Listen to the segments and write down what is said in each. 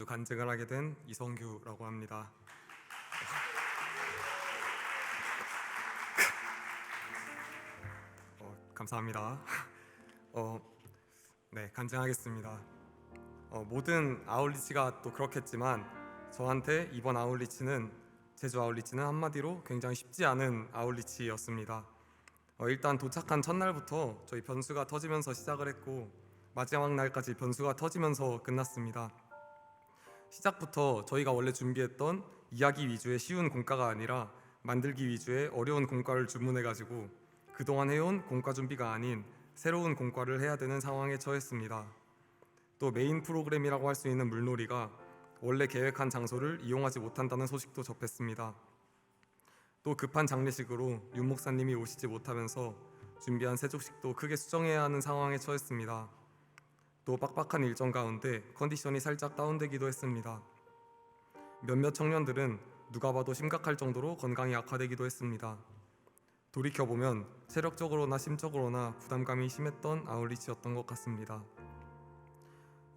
간증을 하게 된 이성규라고 합니다. 감사합니다. 네, 간증하겠습니다. 모든 아울리치가 또 그렇겠지만 저한테 이번 아울리치는 제주 아울리치는 한마디로 굉장히 쉽지 않은 아울리치였습니다. 일단 도착한 첫날부터 저희 변수가 터지면서 시작을 했고 마지막 날까지 변수가 터지면서 끝났습니다. 시작부터 저희가 원래 준비했던 이야기 위주의 쉬운 공과가 아니라 만들기 위주의 어려운 공과를 주문해가지고 그동안 해온 공과 준비가 아닌 새로운 공과를 해야 되는 상황에 처했습니다. 또 메인 프로그램이라고 할 수 있는 물놀이가 원래 계획한 장소를 이용하지 못한다는 소식도 접했습니다. 또 급한 장례식으로 윤 목사님이 오시지 못하면서 준비한 세족식도 크게 수정해야 하는 상황에 처했습니다. 또 빡빡한 일정 가운데 컨디션이 살짝 다운되기도 했습니다. 몇몇 청년들은 누가 봐도 심각할 정도로 건강이 악화되기도 했습니다. 돌이켜보면 체력적으로나 심적으로나 부담감이 심했던 아울리치였던 것 같습니다.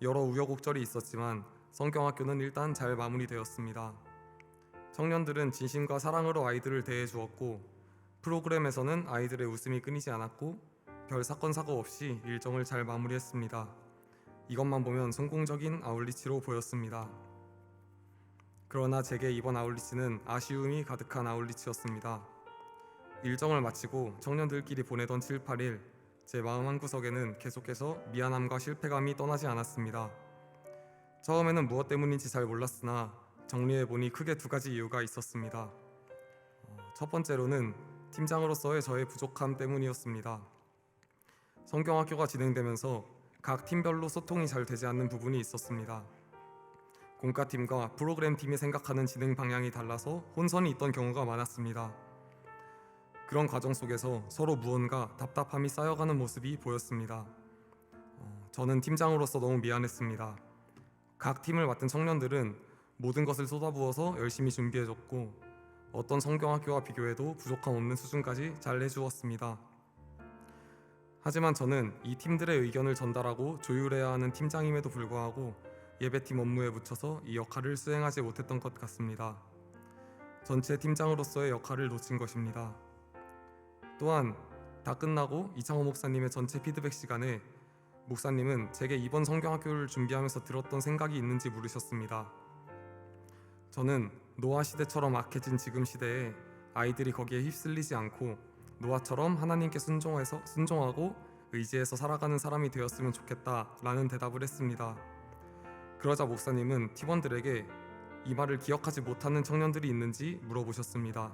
여러 우여곡절이 있었지만 성경학교는 일단 잘 마무리되었습니다. 청년들은 진심과 사랑으로 아이들을 대해주었고 프로그램에서는 아이들의 웃음이 끊이지 않았고 별 사건 사고 없이 일정을 잘 마무리했습니다. 이것만 보면 성공적인 아울리치로 보였습니다. 그러나 제게 이번 아울리치는 아쉬움이 가득한 아울리치였습니다. 일정을 마치고 청년들끼리 보내던 7, 8일 제 마음 한구석에는 계속해서 미안함과 실패감이 떠나지 않았습니다. 처음에는 무엇 때문인지 잘 몰랐으나 정리해보니 크게 두 가지 이유가 있었습니다. 첫 번째로는 팀장으로서의 저의 부족함 때문이었습니다. 성경학교가 진행되면서 각 팀별로 소통이 잘 되지 않는 부분이 있었습니다. 공과팀과 프로그램팀이 생각하는 진행 방향이 달라서 혼선이 있던 경우가 많았습니다. 그런 과정 속에서 서로 무언가 답답함이 쌓여가는 모습이 보였습니다. 저는 팀장으로서 너무 미안했습니다. 각 팀을 맡은 청년들은 모든 것을 쏟아부어서 열심히 준비해줬고 어떤 성경학교와 비교해도 부족함 없는 수준까지 잘 해주었습니다. 하지만 저는 이 팀들의 의견을 전달하고 조율해야 하는 팀장임에도 불구하고 예배팀 업무에 묻혀서 이 역할을 수행하지 못했던 것 같습니다. 전체 팀장으로서의 역할을 놓친 것입니다. 또한 다 끝나고 이창호 목사님의 전체 피드백 시간에 목사님은 제게 이번 성경학교를 준비하면서 들었던 생각이 있는지 물으셨습니다. 저는 노아 시대처럼 악해진 지금 시대에 아이들이 거기에 휩쓸리지 않고 노아처럼 하나님께 순종하고 의지해서 살아가는 사람이 되었으면 좋겠다라는 대답을 했습니다. 그러자 목사님은 팀원들에게 이 말을 기억하지 못하는 청년들이 있는지 물어보셨습니다.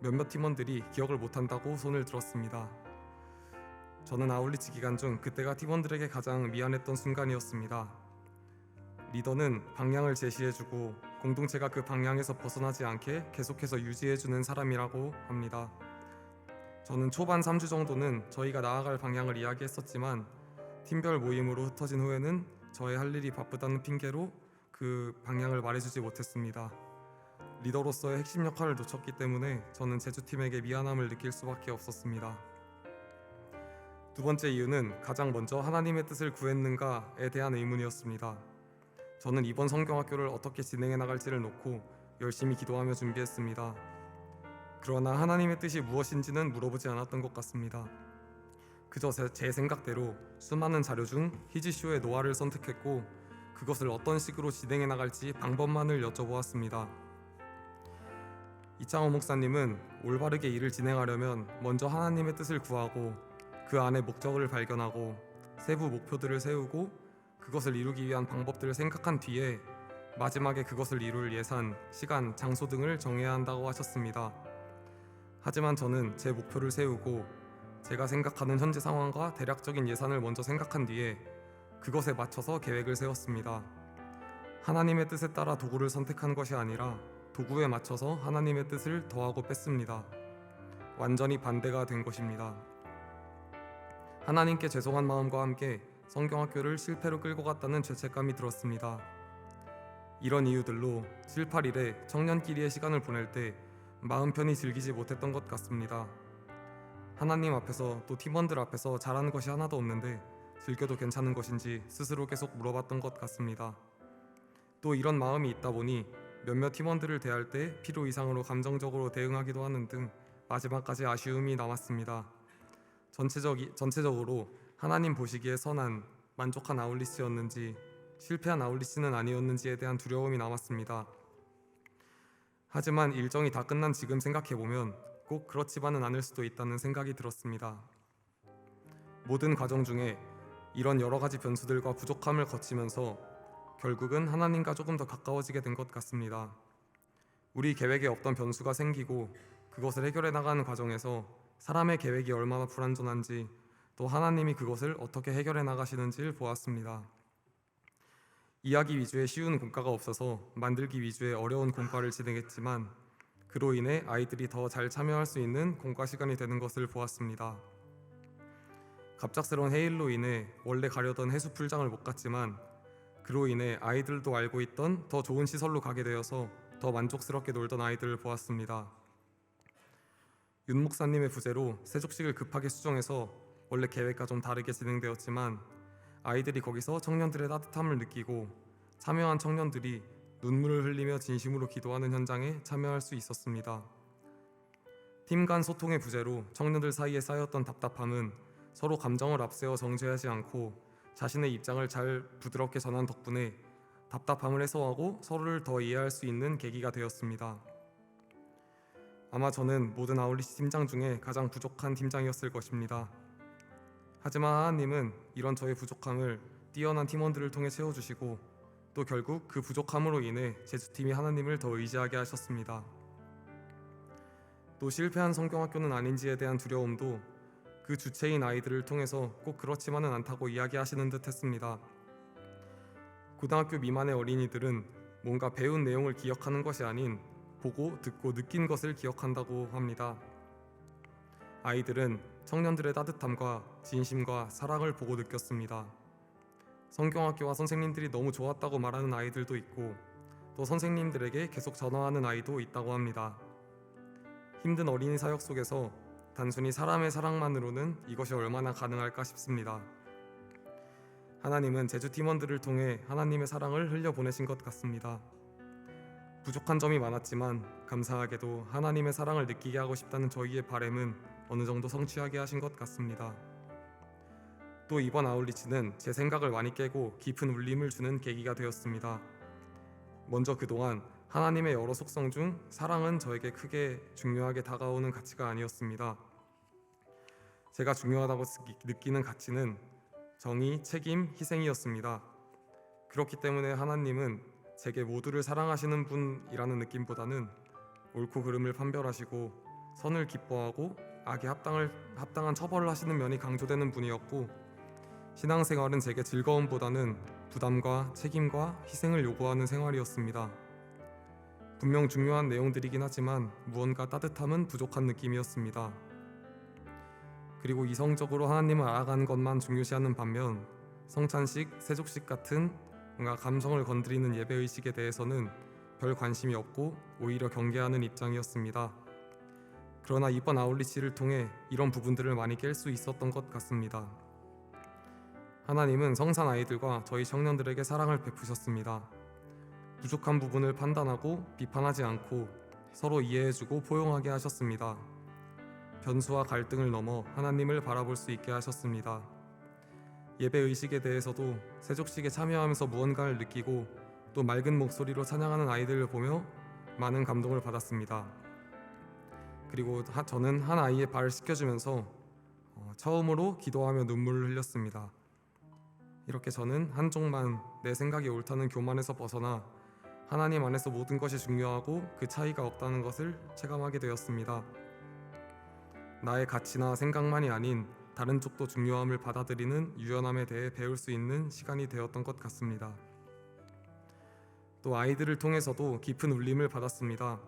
몇몇 팀원들이 기억을 못한다고 손을 들었습니다. 저는 아울리치 기간 중 그때가 팀원들에게 가장 미안했던 순간이었습니다. 리더는 방향을 제시해주고 공동체가 그 방향에서 벗어나지 않게 계속해서 유지해주는 사람이라고 합니다. 저는 초반 3주 정도는 저희가 나아갈 방향을 이야기했었지만 팀별 모임으로 흩어진 후에는 저의 할 일이 바쁘다는 핑계로 그 방향을 말해주지 못했습니다. 리더로서의 핵심 역할을 놓쳤기 때문에 저는 제주팀에게 미안함을 느낄 수밖에 없었습니다. 두 번째 이유는 가장 먼저 하나님의 뜻을 구했는가에 대한 의문이었습니다. 저는 이번 성경학교를 어떻게 진행해 나갈지를 놓고 열심히 기도하며 준비했습니다. 그러나 하나님의 뜻이 무엇인지는 물어보지 않았던 것 같습니다. 그저 제 생각대로 수많은 자료 중 히지쇼의 노아를 선택했고 그것을 어떤 식으로 진행해 나갈지 방법만을 여쭤보았습니다. 이창호 목사님은 올바르게 일을 진행하려면 먼저 하나님의 뜻을 구하고 그 안에 목적을 발견하고 세부 목표들을 세우고 그것을 이루기 위한 방법들을 생각한 뒤에 마지막에 그것을 이룰 예산, 시간, 장소 등을 정해야 한다고 하셨습니다. 하지만 저는 제 목표를 세우고 제가 생각하는 현재 상황과 대략적인 예산을 먼저 생각한 뒤에 그것에 맞춰서 계획을 세웠습니다. 하나님의 뜻에 따라 도구를 선택한 것이 아니라 도구에 맞춰서 하나님의 뜻을 더하고 뺐습니다. 완전히 반대가 된 것입니다. 하나님께 죄송한 마음과 함께 성경학교를 실패로 끌고 갔다는 죄책감이 들었습니다. 이런 이유들로 7, 8일에 청년끼리의 시간을 보낼 때 마음 편히 즐기지 못했던 것 같습니다. 하나님 앞에서 또 팀원들 앞에서 잘하는 것이 하나도 없는데 즐겨도 괜찮은 것인지 스스로 계속 물어봤던 것 같습니다. 또 이런 마음이 있다 보니 몇몇 팀원들을 대할 때 필요 이상으로 감정적으로 대응하기도 하는 등 마지막까지 아쉬움이 남았습니다. 전체적으로 하나님 보시기에 선한 만족한 아울리치였는지 실패한 아울리치는 아니었는지에 대한 두려움이 남았습니다. 하지만 일정이 다 끝난 지금 생각해보면 꼭 그렇지만은 않을 수도 있다는 생각이 들었습니다. 모든 과정 중에 이런 여러 가지 변수들과 부족함을 거치면서 결국은 하나님과 조금 더 가까워지게 된 것 같습니다. 우리 계획에 없던 변수가 생기고 그것을 해결해 나가는 과정에서 사람의 계획이 얼마나 불완전한지 또 하나님이 그것을 어떻게 해결해 나가시는지를 보았습니다. 이야기 위주의 쉬운 공과가 없어서 만들기 위주의 어려운 공과를 진행했지만 그로 인해 아이들이 더 잘 참여할 수 있는 공과 시간이 되는 것을 보았습니다. 갑작스러운 해일로 인해 원래 가려던 해수 풀장을 못 갔지만 그로 인해 아이들도 알고 있던 더 좋은 시설로 가게 되어서 더 만족스럽게 놀던 아이들을 보았습니다. 윤 목사님의 부재로 세족식을 급하게 수정해서 원래 계획과 좀 다르게 진행되었지만 아이들이 거기서 청년들의 따뜻함을 느끼고 참여한 청년들이 눈물을 흘리며 진심으로 기도하는 현장에 참여할 수 있었습니다. 팀 간 소통의 부재로 청년들 사이에 쌓였던 답답함은 서로 감정을 앞세워 정죄하지 않고 자신의 입장을 잘 부드럽게 전한 덕분에 답답함을 해소하고 서로를 더 이해할 수 있는 계기가 되었습니다. 아마 저는 모든 아울리치 팀장 중에 가장 부족한 팀장이었을 것입니다. 하지만 하나님은 이런 저의 부족함을 뛰어난 팀원들을 통해 채워주시고 또 결국 그 부족함으로 인해 제주팀이 하나님을 더 의지하게 하셨습니다. 또 실패한 성경학교는 아닌지에 대한 두려움도 그 주체인 아이들을 통해서 꼭 그렇지만은 않다고 이야기하시는 듯 했습니다. 고등학교 미만의 어린이들은 뭔가 배운 내용을 기억하는 것이 아닌 보고 듣고 느낀 것을 기억한다고 합니다. 아이들은 청년들의 따뜻함과 진심과 사랑을 보고 느꼈습니다. 성경학교와 선생님들이 너무 좋았다고 말하는 아이들도 있고 또 선생님들에게 계속 전화하는 아이도 있다고 합니다. 힘든 어린이 사역 속에서 단순히 사람의 사랑만으로는 이것이 얼마나 가능할까 싶습니다. 하나님은 제주 팀원들을 통해 하나님의 사랑을 흘려보내신 것 같습니다. 부족한 점이 많았지만 감사하게도 하나님의 사랑을 느끼게 하고 싶다는 저희의 바람은 어느 정도 성취하게 하신 것 같습니다. 또 이번 아울리치는 제 생각을 많이 깨고 깊은 울림을 주는 계기가 되었습니다. 먼저 그동안 하나님의 여러 속성 중 사랑은 저에게 크게 중요하게 다가오는 가치가 아니었습니다. 제가 중요하다고 느끼는 가치는 정의, 책임, 희생이었습니다. 그렇기 때문에 하나님은 제게 모두를 사랑하시는 분이라는 느낌보다는 옳고 그름을 판별하시고 선을 기뻐하고 악에 합당한 처벌을 하시는 면이 강조되는 분이었고 신앙생활은 제게 즐거움보다는 부담과 책임과 희생을 요구하는 생활이었습니다. 분명 중요한 내용들이긴 하지만 무언가 따뜻함은 부족한 느낌이었습니다. 그리고 이성적으로 하나님을 알아가는 것만 중요시하는 반면 성찬식, 세족식 같은 뭔가 감성을 건드리는 예배의식에 대해서는 별 관심이 없고 오히려 경계하는 입장이었습니다. 그러나 이번 아울리치를 통해 이런 부분들을 많이 깰 수 있었던 것 같습니다. 하나님은 성산 아이들과 저희 청년들에게 사랑을 베푸셨습니다. 부족한 부분을 판단하고 비판하지 않고 서로 이해해주고 포용하게 하셨습니다. 변수와 갈등을 넘어 하나님을 바라볼 수 있게 하셨습니다. 예배의식에 대해서도 세족식에 참여하면서 무언가를 느끼고 또 맑은 목소리로 찬양하는 아이들을 보며 많은 감동을 받았습니다. 그리고 저는 한 아이의 발을 씻겨주면서 처음으로 기도하며 눈물을 흘렸습니다. 이렇게 저는 한쪽만 내 생각이 옳다는 교만에서 벗어나 하나님 안에서 모든 것이 중요하고 그 차이가 없다는 것을 체감하게 되었습니다. 나의 가치나 생각만이 아닌 다른 쪽도 중요함을 받아들이는 유연함에 대해 배울 수 있는 시간이 되었던 것 같습니다. 또 아이들을 통해서도 깊은 울림을 받았습니다.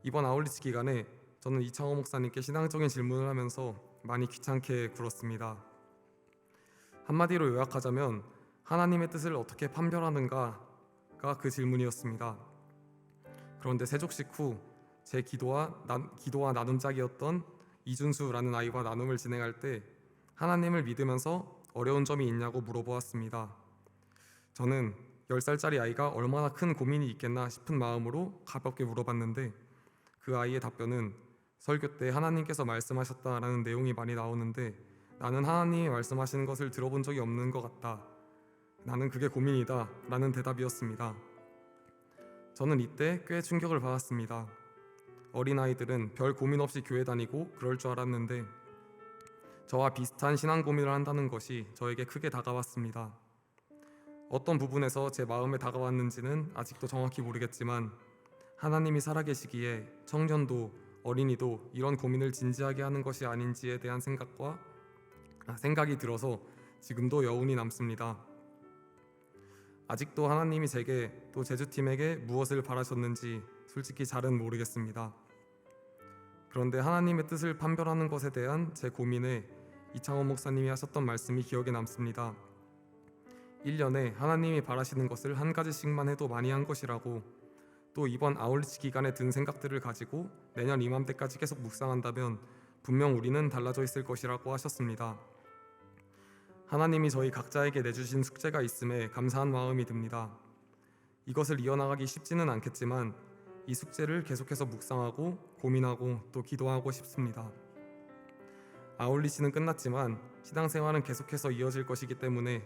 이번 아울리치 기간에 저는 이창호 목사님께 신앙적인 질문을 하면서 많이 귀찮게 굴었습니다. 한마디로 요약하자면 하나님의 뜻을 어떻게 판별하는가가 그 질문이었습니다. 그런데 세족식 후 제 기도와 나눔짝이었던 이준수라는 아이와 나눔을 진행할 때 하나님을 믿으면서 어려운 점이 있냐고 물어보았습니다. 저는 10살짜리 아이가 얼마나 큰 고민이 있겠나 싶은 마음으로 가볍게 물어봤는데 그 아이의 답변은 설교 때 하나님께서 말씀하셨다라는 내용이 많이 나오는데 나는 하나님이 말씀하시는 것을 들어본 적이 없는 것 같다. 나는 그게 고민이다 라는 대답이었습니다. 저는 이때 꽤 충격을 받았습니다. 어린아이들은 별 고민 없이 교회 다니고 그럴 줄 알았는데 저와 비슷한 신앙 고민을 한다는 것이 저에게 크게 다가왔습니다. 어떤 부분에서 제 마음에 다가왔는지는 아직도 정확히 모르겠지만 하나님이 살아계시기에 청년도 어린이도 이런 고민을 진지하게 하는 것이 아닌지에 대한 생각이 들어서 지금도 여운이 남습니다. 아직도 하나님이 제게 또 제주팀에게 무엇을 바라셨는지 솔직히 잘은 모르겠습니다. 그런데 하나님의 뜻을 판별하는 것에 대한 제 고민에 이창원 목사님이 하셨던 말씀이 기억에 남습니다. 1년에 하나님이 바라시는 것을 한 가지씩만 해도 많이 한 것이라고, 또 이번 아울리치 기간에 든 생각들을 가지고 내년 이맘때까지 계속 묵상한다면 분명 우리는 달라져 있을 것이라고 하셨습니다. 하나님이 저희 각자에게 내주신 숙제가 있음에 감사한 마음이 듭니다. 이것을 이어나가기 쉽지는 않겠지만 이 숙제를 계속해서 묵상하고 고민하고 또 기도하고 싶습니다. 아울리치는 끝났지만 신앙생활은 계속해서 이어질 것이기 때문에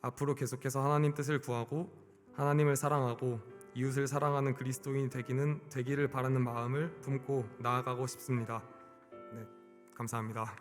앞으로 계속해서 하나님 뜻을 구하고 하나님을 사랑하고 이웃을 사랑하는 그리스도인이 되기를 바라는 마음을 품고 나아가고 싶습니다. 네, 감사합니다.